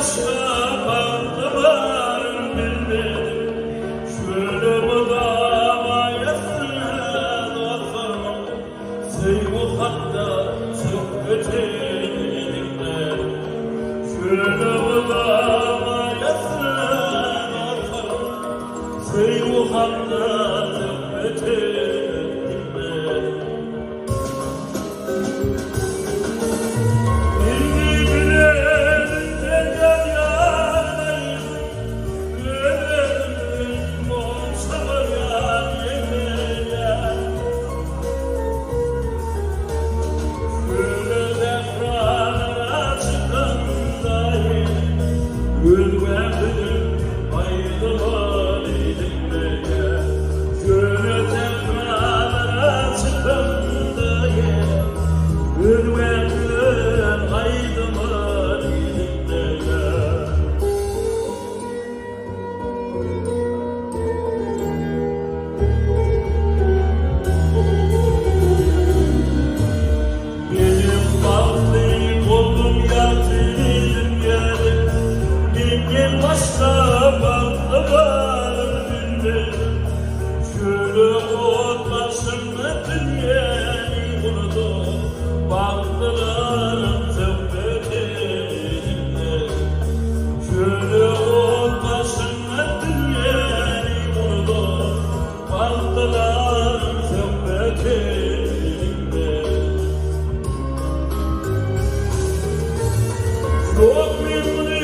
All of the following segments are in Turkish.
başka bağlı varım bilmedim. Şöyle bu davayasın olsun. Sevgi hatta çok öteyimde. Şöyle bu davayasın olsun. Sevgi hatta çok öteyimde. Başka bağlı varım bilmedim. Şöyle otlaşımlı dünyayı unudum. Bağlılarım tövbe elimde. Şöyle otlaşımlı dünyayı unudum. Bağlılarım tövbe elimde. Çok memnunum.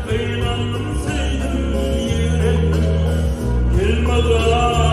Kıymanım sevdim yerim, yılmadan